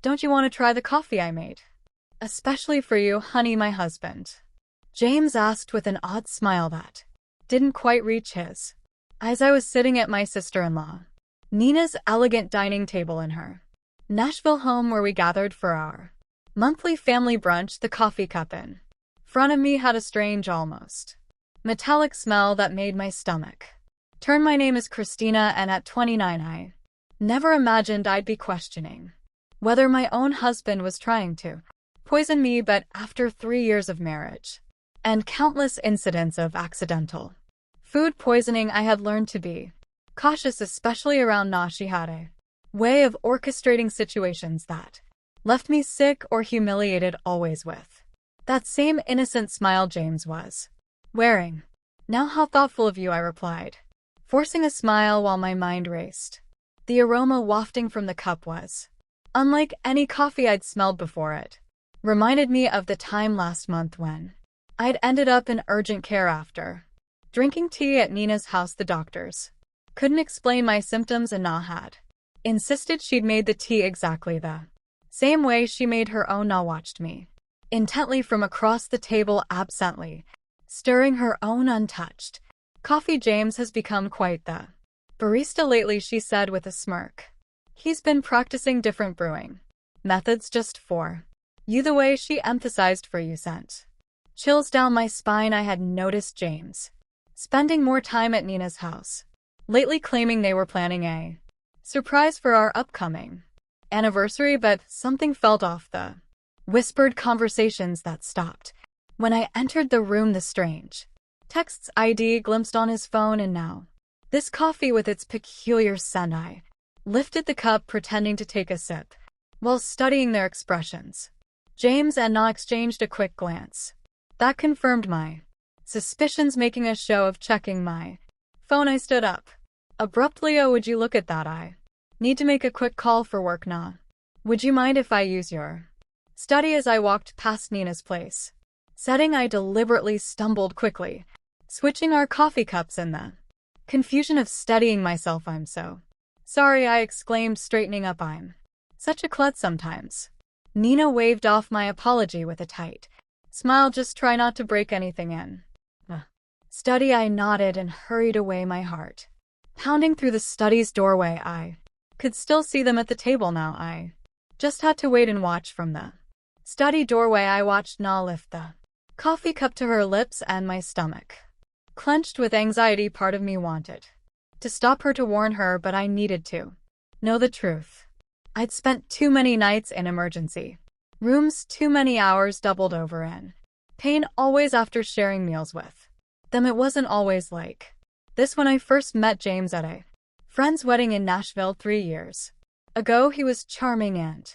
Don't you want to try the coffee I made? Especially for you, honey, my husband. James asked with an odd smile that didn't quite reach his. As I was sitting at my sister-in-law, Nina's elegant dining table in her Nashville home where we gathered for our monthly family brunch, the coffee cup in front of me had a strange, almost metallic smell that made my stomach turn. My name is Christina, and at 29 I never imagined I'd be questioning whether my own husband was trying to poison me, but after 3 years of marriage and countless incidents of accidental food poisoning, I had learned to be cautious, especially around Na. She had a way of orchestrating situations that left me sick or humiliated, always with that same innocent smile James was wearing. Now, how thoughtful of you, I replied, forcing a smile while my mind raced. The aroma wafting from the cup was unlike any coffee I'd smelled before. It reminded me of the time last month when I'd ended up in urgent care after drinking tea at Nina's house. The doctors couldn't explain my symptoms, and Na had insisted she'd made the tea exactly the same way she made her own. Na watched me intently from across the table, absently stirring her own untouched coffee. James has become quite the barista lately, she said with a smirk. He's been practicing different brewing methods just for you. The way she emphasized for you sent chills down my spine. I had noticed James spending more time at Nina's house lately, claiming they were planning a surprise for our upcoming anniversary, but something felt off. The whispered conversations that stopped when I entered the room, the strange texts I'd glimpsed on his phone, and now this coffee with its peculiar scent. I lifted the cup, pretending to take a sip while studying their expressions. James and Na exchanged a quick glance that confirmed my suspicions. Making a show of checking my phone, I stood up abruptly. Oh, would you look at that? I need to make a quick call for work. Na, would you mind if I use your study? As I walked past Nina's place setting, I deliberately stumbled quickly, switching our coffee cups in the confusion of steadying myself. I'm so sorry, I exclaimed, straightening up. I'm such a klutz sometimes. Nina waved off my apology with a tight smile. Just try not to break anything in the study. I nodded and hurried away, my heart pounding through the study's doorway. I could still see them at the table now. I just had to wait and watch from the study doorway. I watched Na lift the coffee cup to her lips, and my stomach clenched with anxiety. Part of me wanted to stop her, to warn her, but I needed to know the truth. I'd spent too many nights in emergency rooms, too many hours doubled over in pain, always after sharing meals with them. It wasn't always like this. When I first met James at a friend's wedding in Nashville 3 years ago, he was charming and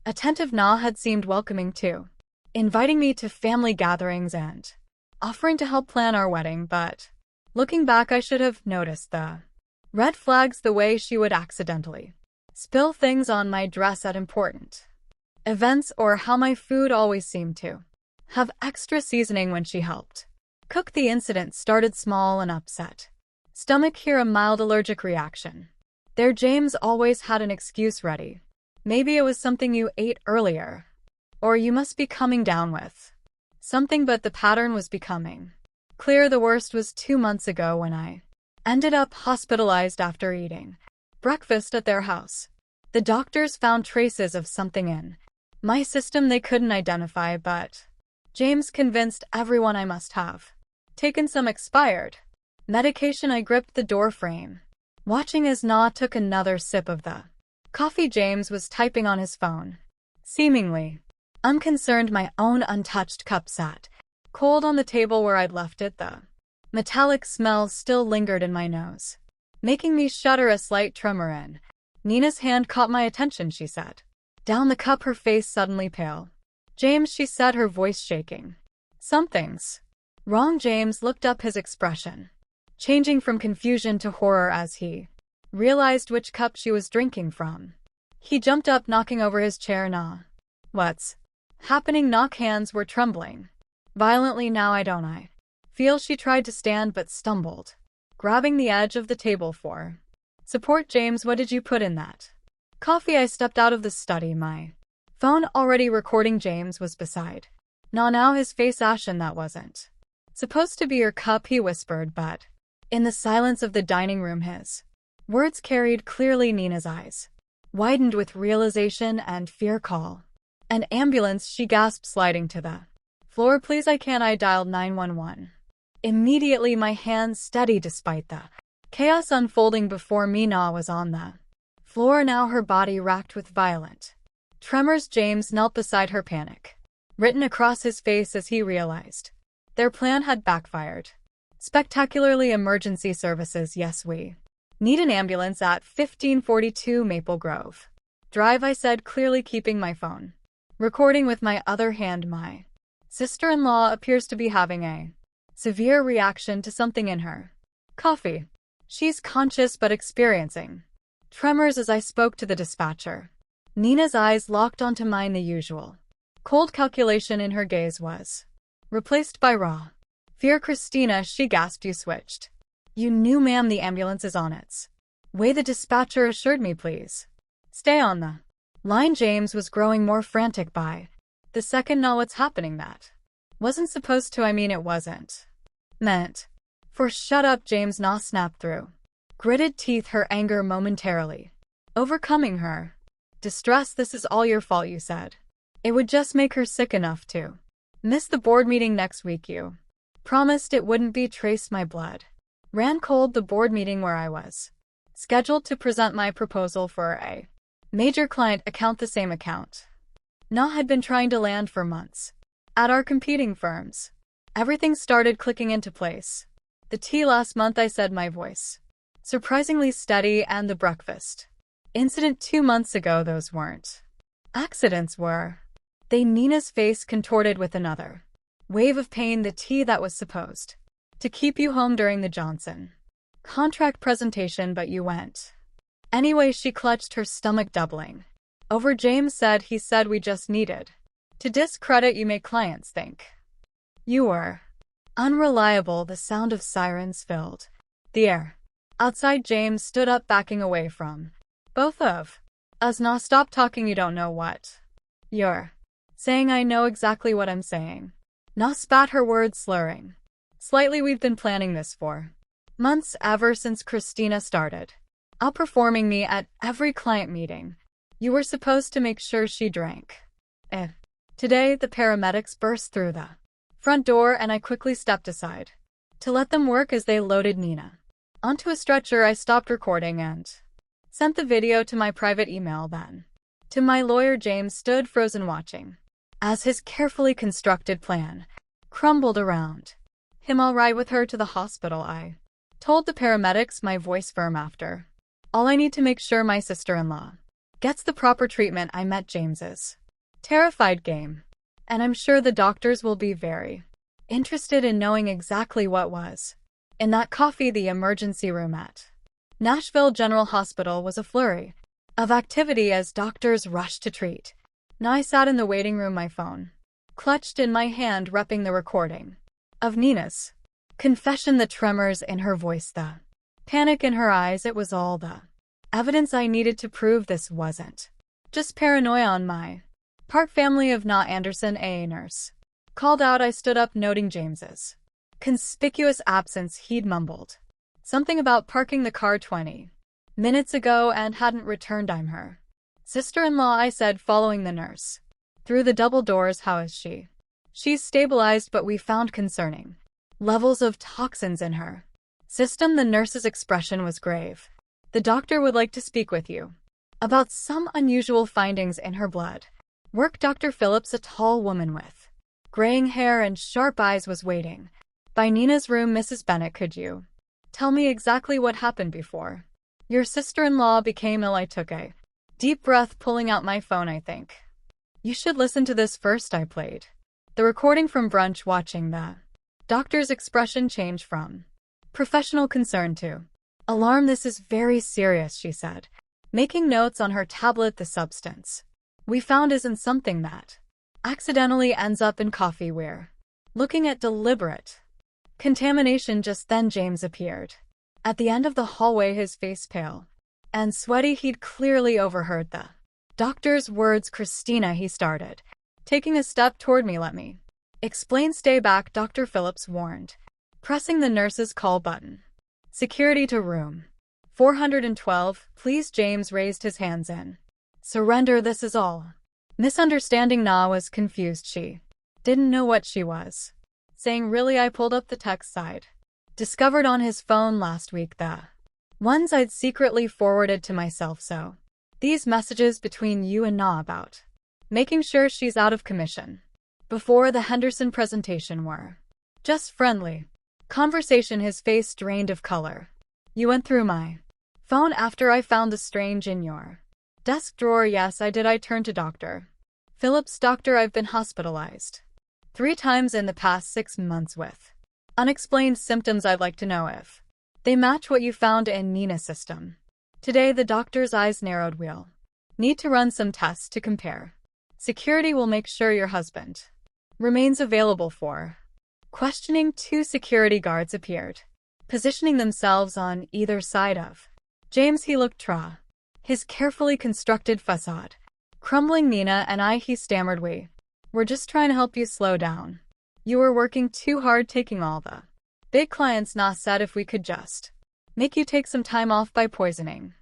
attentive. Na had seemed welcoming too, inviting me to family gatherings and offering to help plan our wedding, but looking back, I should have noticed the red flags, the way she would accidentally spill things on my dress at important events, or how my food always seemed to have extra seasoning when she helped cook. The incident started small, an upset stomach here, a mild allergic reaction there. James always had an excuse ready. Maybe it was something you ate earlier, or you must be coming down with something, but the pattern was becoming clear. The worst was 2 months ago when I ended up hospitalized after eating breakfast at their house. The doctors found traces of something in my system they couldn't identify, but James convinced everyone I must have taken some expired medication. I gripped the door frame, watching as Na took another sip of the coffee. James was typing on his phone, seemingly unconcerned. My own untouched cup sat cold on the table where I'd left it. The metallic smell still lingered in my nose, making me shudder. A slight tremor in Nina's hand caught my attention. She set down the cup, her face suddenly pale. James, she said, her voice shaking. Something's wrong. James looked up, his expression changing from confusion to horror as he realized which cup she was drinking from. He jumped up, knocking over his chair. Na, what's happening? Na's hands were trembling violently. Now I feel. She tried to stand but stumbled, grabbing the edge of the table for support. James, what did you put in that coffee? I stepped out of the study, my Phone already recording. James was beside. Now his face ashen. That wasn't supposed to be your cup, he whispered, but in the silence of the dining room his words carried clearly. Nina's eyes widened with realization and fear. Call an ambulance, she gasped, sliding to the floor. Please, I can't. I dialed 911. Immediately, my hands steady despite the chaos unfolding before me. Na was on the floor now, her body racked with violent tremors. James knelt beside her, panic written across his face as he realized their plan had backfired spectacularly. Emergency services, yes, we need an ambulance at 1542 Maple Grove Drive, I said, clearly keeping my phone recording with my other hand. My sister-in-law appears to be having a severe reaction to something in her coffee. She's conscious but experiencing tremors as I spoke to the dispatcher. Nina's eyes locked onto mine. The usual cold calculation in her gaze was replaced by raw fear. Christina, she gasped. You switched. You knew, ma'am. The ambulance is on its way, the dispatcher assured me. Please stay on the line. James was growing more frantic by the second. Now what's happening? That wasn't supposed to. I mean, it wasn't meant for. Shut up, James. Na snapped through gritted teeth, her anger momentarily overcoming her distress. This is all your fault. You said it would just make her sick enough to miss the board meeting next week. You promised it wouldn't be traced. My blood ran cold. The board meeting where I was scheduled to present my proposal for a major client account, the same account Na had been trying to land for months at our competing firms. Everything started clicking into place. The tea last month, I said, my voice surprisingly steady, and the breakfast incident 2 months ago. Those weren't accidents, were they? Nina's face contorted with another wave of pain. The tea that was supposed to keep you home during the Johnson contract presentation, but you went anyway. She clutched her stomach, doubling over. James said, he said we just needed to discredit you, make clients think you were unreliable. The sound of sirens filled the air outside. James stood up, backing away from both of us. Na, stop talking. You don't know what you're saying. I know exactly what I'm saying. Na spat, her words slurring slightly. We've been planning this for months, ever since Christina started outperforming me at every client meeting. You were supposed to make sure she drank. Today, the paramedics burst through the front door, and I quickly stepped aside to let them work as they loaded Nina onto a stretcher. I stopped recording and sent the video to my private email, then to my lawyer. James stood frozen, watching as his carefully constructed plan crumbled around him. I'll ride with her to the hospital, I told the paramedics, my voice firm. After all, I need to make sure my sister-in-law gets the proper treatment. I met James's terrified game, and I'm sure the doctors will be very interested in knowing exactly what was in that coffee. The emergency room at Nashville General Hospital was a flurry of activity as doctors rushed to treat. Now I sat in the waiting room, my phone clutched in my hand, repping the recording of Nina's confession. The tremors in her voice, the panic in her eyes, it was all the evidence I needed to prove this wasn't just paranoia on my part. Family of Na Anderson, a nurse called out. I stood up, noting James's conspicuous absence. He'd mumbled something about parking the car 20 minutes ago and hadn't returned. I'm her sister-in-law, I said, following the nurse through the double doors. How is she? She's stabilized, but we found concerning levels of toxins in her system. The nurse's expression was grave. The doctor would like to speak with you about some unusual findings in her blood work. Dr. Phillips, a tall woman with graying hair and sharp eyes, was waiting by Nina's room. Mrs. Bennett, could you tell me exactly what happened before your sister-in-law became ill? I took a deep breath, pulling out my phone. I think you should listen to this first. I played the recording from brunch, watching the doctor's expression change from professional concern to alarm. This is very serious, she said, making notes on her tablet. The substance we found isn't something that accidentally ends up in coffee. We're looking at deliberate contamination. Just then James appeared at the end of the hallway, his face pale and sweaty. He'd clearly overheard the Doctor's words, Christina, he started, taking a step toward me. Let me explain. Stay back, Dr. Phillips warned, pressing the nurse's call button. Security to room 412, please. James raised his hands in surrender. This is all. Misunderstanding. Na was confused. She didn't know what she was saying. Really? I pulled up the text side. Discovered on his phone last week, the ones I'd secretly forwarded to myself. So these messages between you and Na about making sure she's out of commission before the Henderson presentation were just friendly conversation. His face drained of color. You went through my phone after I found the strange in your desk drawer? Yes, I did. I turned to Dr. Phillips. Doctor, I've been hospitalized 3 times in the past 6 months with unexplained symptoms. I'd like to know if they match what you found in Nina's system today. The doctor's eyes narrowed. We'll need to run some tests to compare. Security will make sure your husband remains available for questioning. 2 security guards appeared, positioning themselves on either side of James. He looked his carefully constructed facade crumbling. Nina and I, he stammered, we're just trying to help you slow down. You were working too hard taking all the big clients. Na said, if we could just make you take some time off by poisoning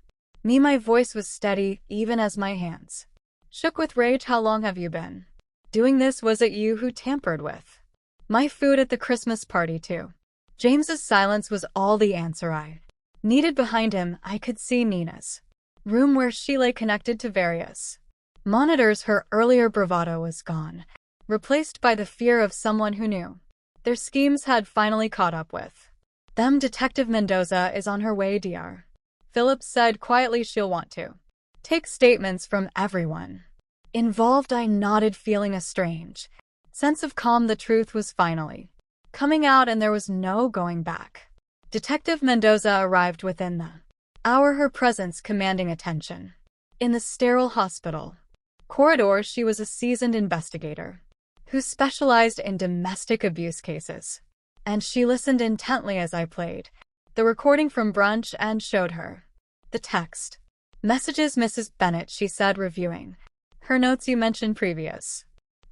me. My voice was steady, even as my hands shook with rage. How long have you been doing this? Was it you who tampered with my food at the Christmas party too? James's silence was all the answer I needed. Behind him, I could see Nina's room where she lay connected to various monitors. Her earlier bravado was gone, replaced by the fear of someone who knew their schemes had finally caught up with them. Detective Mendoza is on her way, Dr. Phillips said quietly. She'll want to take statements from everyone involved. I nodded, feeling a strange sense of calm. The truth was finally coming out, and there was no going back. Detective Mendoza arrived within the hour, her presence commanding attention. In the sterile hospital corridor, she was a seasoned investigator who specialized in domestic abuse cases, and she listened intently as I played the recording from brunch and showed her the text messages. Mrs. Bennett, she said, reviewing her notes. You mentioned previous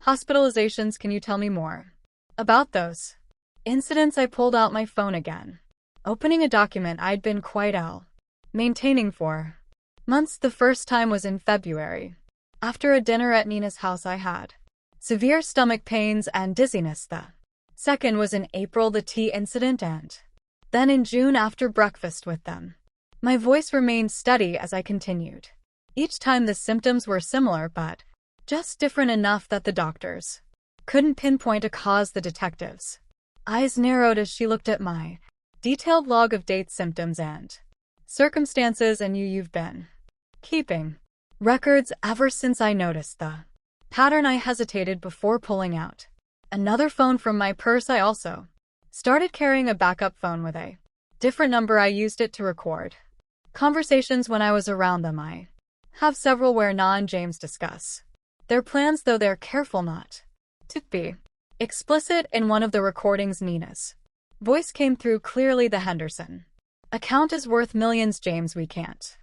hospitalizations. Can you tell me more about those incidents? I pulled out my phone again, opening a document I'd been quite maintaining for months. The first time was in February. After a dinner at Nina's house, I had severe stomach pains and dizziness. The second was in April, the tea incident, and then in June after breakfast with them. My voice remained steady as I continued. Each time the symptoms were similar, but just different enough that the doctors couldn't pinpoint a cause. The detective's eyes narrowed as she looked at my detailed log of dates, symptoms, and circumstances. And you've been keeping records ever since. I noticed the pattern. I hesitated before pulling out another phone from my purse. I also started carrying a backup phone with a different number. I used it to record conversations when I was around them. I have several where Na and James discuss their plans, though they're careful not to be explicit. In one of the recordings, Nina's voice came through clearly. The Henderson account is worth millions, James. We can't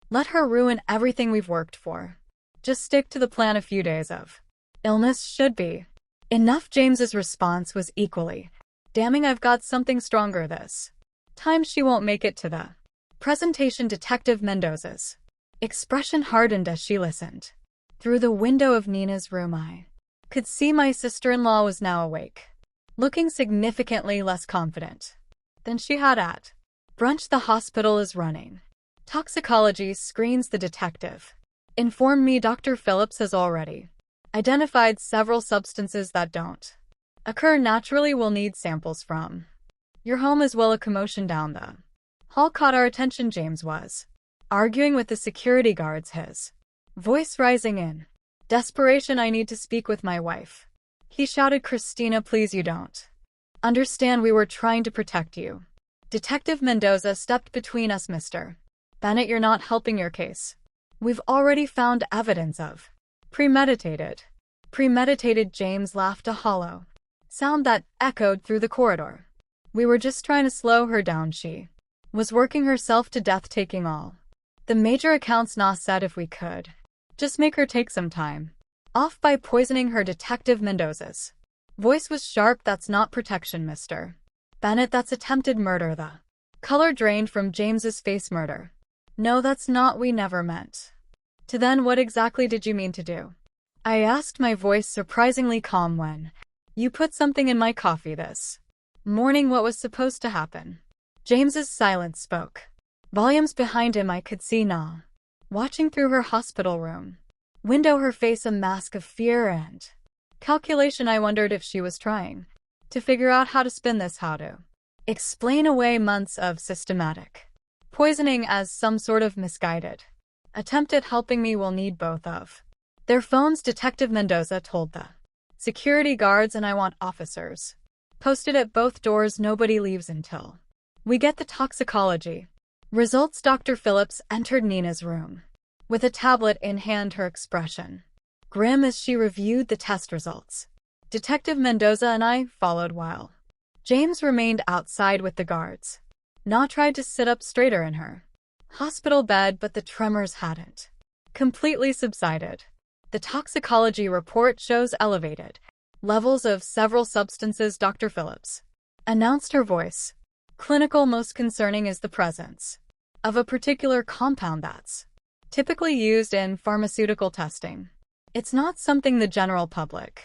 let her ruin everything we've worked for. Just stick to the plan. A few days of illness should be enough. James's response was equally damning. I've got something stronger this time. She won't make it to the presentation. Detective Mendoza's expression hardened as she listened. Through the window of Nina's room, I could see my sister-in-law was now awake, looking significantly less confident than she had at brunch. The hospital is running toxicology screens, the detective informed me. Dr. Phillips has already identified several substances that don't occur naturally. We'll need samples from your home as well. A commotion down the hall caught our attention. James was arguing with the security guards, his voice rising in desperation. I need to speak with my wife, he shouted. Christina, please, you don't understand. We were trying to protect you. Detective Mendoza stepped between us. Mr. Bennett, you're not helping your case. We've already found evidence of premeditated. James laughed, a hollow sound that echoed through the corridor. We were just trying to slow her down. She was working herself to death, taking all the major accounts. Na said, if we could Just make her take some time off by poisoning her. Detective Mendoza's voice was sharp. That's not protection, Mr. Bennett. That's attempted murder. The color drained from James's face. Murder. No, that's not. We never meant to. Then what exactly did you mean to do? I asked, my voice surprisingly calm. When you put something in my coffee this morning, what was supposed to happen? James's silence spoke volumes. Behind him I could see Na watching through her hospital room window, her face a mask of fear and calculation. I wondered if she was trying to figure out how to spin this, how to explain away months of systematic poisoning as some sort of misguided attempt at helping me. We'll need both of their phones, Detective Mendoza told the security guards, and I want officers posted at both doors. Nobody leaves until we get the toxicology results. Dr. Phillips entered Nina's room with a tablet in hand, her expression grim as she reviewed the test results. Detective Mendoza and I followed while James remained outside with the guards. Na tried to sit up straighter in her hospital bed, but the tremors hadn't completely subsided. The toxicology report shows elevated levels of several substances, Dr. Phillips announced, her voice clinical. Most concerning is the presence of a particular compound that's typically used in pharmaceutical testing. It's not something the general public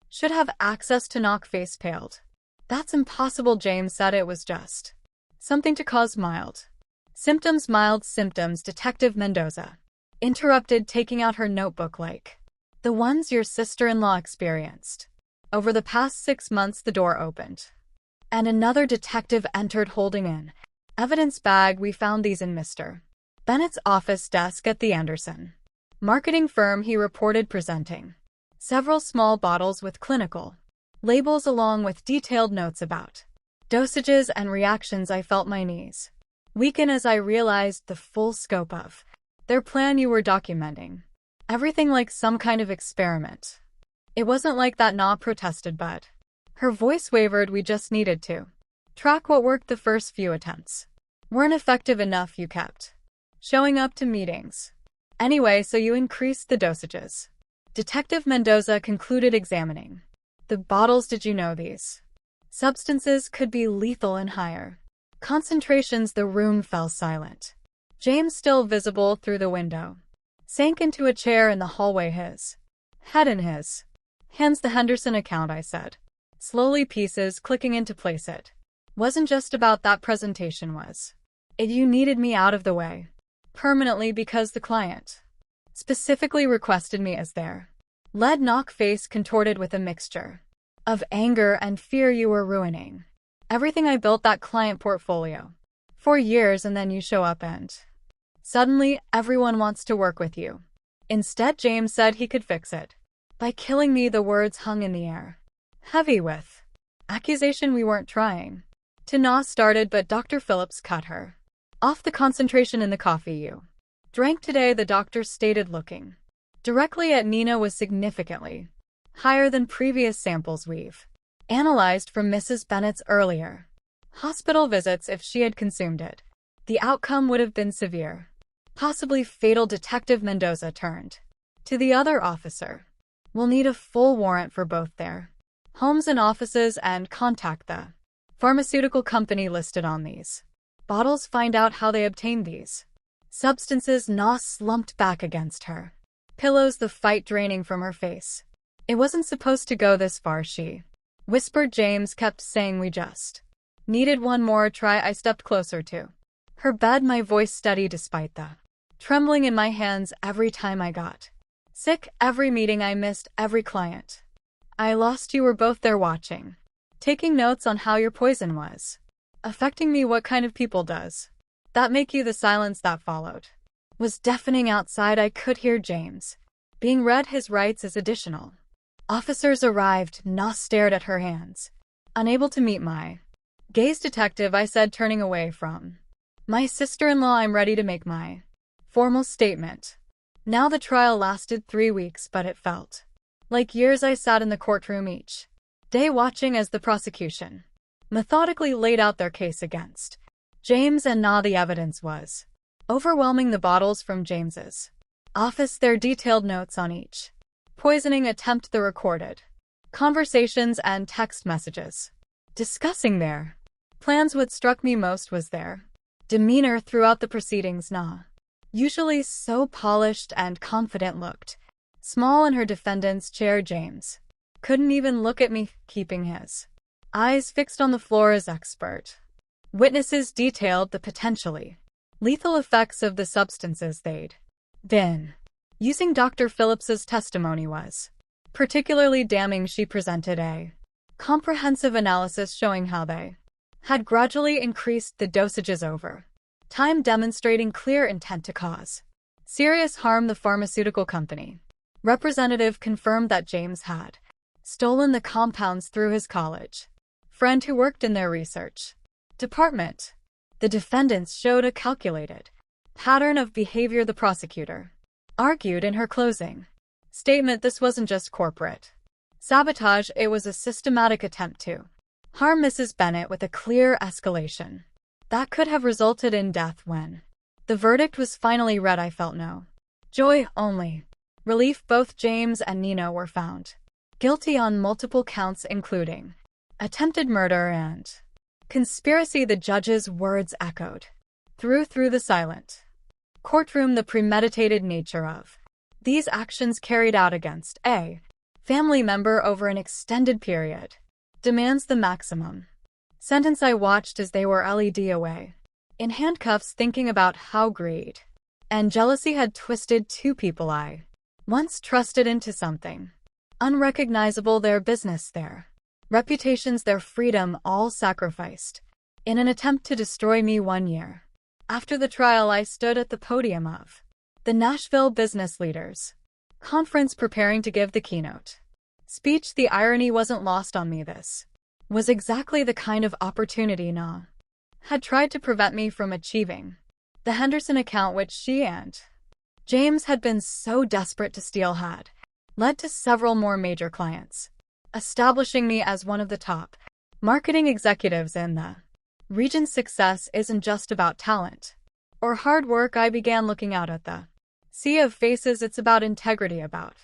should have access to. Knock face paled. That's impossible, James said. It was just something to cause mild symptoms. Mild symptoms, Detective Mendoza interrupted, taking out her notebook. Like the ones your sister-in-law experienced over the past 6 months. The door opened and another detective entered holding an evidence bag. We found these in Mr. Bennett's office desk at the Anderson marketing firm, he reported, presenting several small bottles with clinical labels along with detailed notes about dosages and reactions. I felt my knees weaken as I realized the full scope of their plan. You were documenting everything like some kind of experiment. It wasn't like that, Na protested, but her voice wavered. We just needed to track what worked. The first few attempts weren't effective enough. You kept showing up to meetings anyway, so you increased the dosages. Detective Mendoza concluded, examining the bottles. Did you know these substances could be lethal in higher concentrations? The room fell silent. James, still visible through the window, sank into a chair in the hallway, his head in his hands. The Henderson account, I said, slowly, pieces clicking into place. It wasn't just about that presentation, was it? You needed me out of the way permanently because the client specifically requested me as their lead. Knock face contorted with a mixture of anger and fear. You were ruining everything I built, that client portfolio, for years, and then you show up and suddenly everyone wants to work with you. Instead, James said he could fix it by killing me. The words hung in the air, heavy with accusation. We weren't trying to. Na started, but Dr. Phillips cut her off. The concentration in the coffee you drank today, the doctor stated, looking directly at Nina, was significantly higher than previous samples we've analyzed from Mrs. Bennett's earlier hospital visits. If she had consumed it, the outcome would have been severe, possibly fatal. Detective Mendoza turned to the other officer. We'll need a full warrant for both their homes and offices and contact the pharmaceutical company listed on these bottles. Find out how they obtained these substances. Na slumped back against her pillows, the fight draining from her face. It wasn't supposed to go this far, she whispered. James kept saying we just needed one more try. I stepped closer to her bed, my voice steady despite the trembling in my hands. Every time I got sick, every meeting I missed, every client I lost, you were both there watching, taking notes on how your poison was affecting me. What kind of people does that make you? The silence that followed was deafening. Outside I could hear James being read his rights as additional officers arrived. Na stared at her hands, unable to meet my gaze. Detective, I said, turning away from my sister-in-law, I'm ready to make my formal statement. Now the trial lasted 3 weeks, but it felt like years. I sat in the courtroom each day watching as the prosecution methodically laid out their case against James and Na. The evidence was overwhelming. The bottles from James's Office their detailed notes on each poisoning attempt, the recorded conversations and text messages discussing their plans. What struck me most was their demeanor throughout the proceedings. Usually so polished and confident, looked small in her defendant's chair. James couldn't even look at me, keeping his eyes fixed on the floor as expert witnesses detailed the potentially lethal effects of the substances they'd been using. Dr. Phillips's testimony was particularly damning. She presented a comprehensive analysis showing how they had gradually increased the dosages over time, demonstrating clear intent to cause serious harm. The pharmaceutical company representative confirmed that James had stolen the compounds through his college friend who worked in their research department. The defendants showed a calculated pattern of behavior. The prosecutor argued in her closing statement this wasn't just corporate sabotage, it was a systematic attempt to harm Mrs. Bennett, with a clear escalation that could have resulted in death. When the verdict was finally read, I felt no joy, only relief. Both James and Nino were found guilty on multiple counts, including attempted murder and conspiracy. The judge's words echoed through the silent courtroom. The premeditated nature of these actions, carried out against a family member over an extended period, demands the maximum sentence. I watched as they were led away in handcuffs, thinking about how greed and jealousy had twisted two people I once trusted into something unrecognizable. Their business, their reputations, their freedom, all sacrificed in an attempt to destroy me. 1 year after the trial, I stood at the podium of the Nashville Business Leaders Conference preparing to give the keynote speech. The irony wasn't lost on me. This was exactly the kind of opportunity Na had tried to prevent me from achieving. The Henderson account, which she and James had been so desperate to steal, had led to several more major clients, establishing me as one of the top marketing executives in the region. Success isn't just about talent or hard work. I began looking out at the sea of faces. It's about integrity, about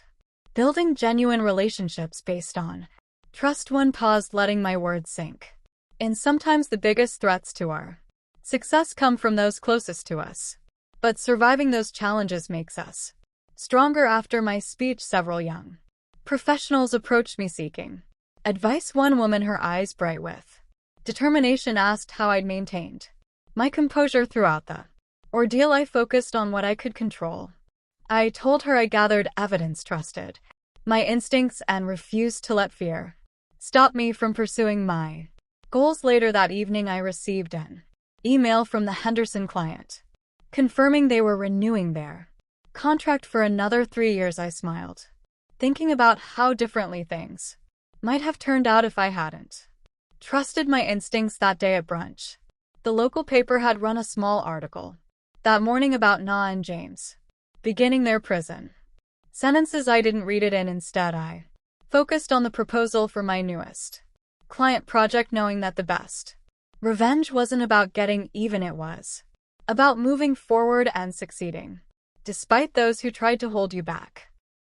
building genuine relationships based on trust. One paused, letting my words sink. And sometimes the biggest threats to our success come from those closest to us. But surviving those challenges makes us stronger. After my speech, several young professionals approached me seeking advice. One woman, her eyes bright with determination, asked how I'd maintained my composure throughout the ordeal. I focused on what I could control. I told her I gathered evidence, trusted my instincts, and refused to let fear stop me from pursuing my goals. Later that evening, I received an email from the Henderson client confirming they were renewing their contract for another 3 years. I smiled, thinking about how differently things might have turned out if I hadn't trusted my instincts. That day at brunch, the local paper had run a small article that morning about Na and James beginning their prison sentences. I didn't read it in. Instead, I focused on the proposal for my newest client project, knowing that the best revenge wasn't about getting even, it was about moving forward and succeeding, despite those who tried to hold you back.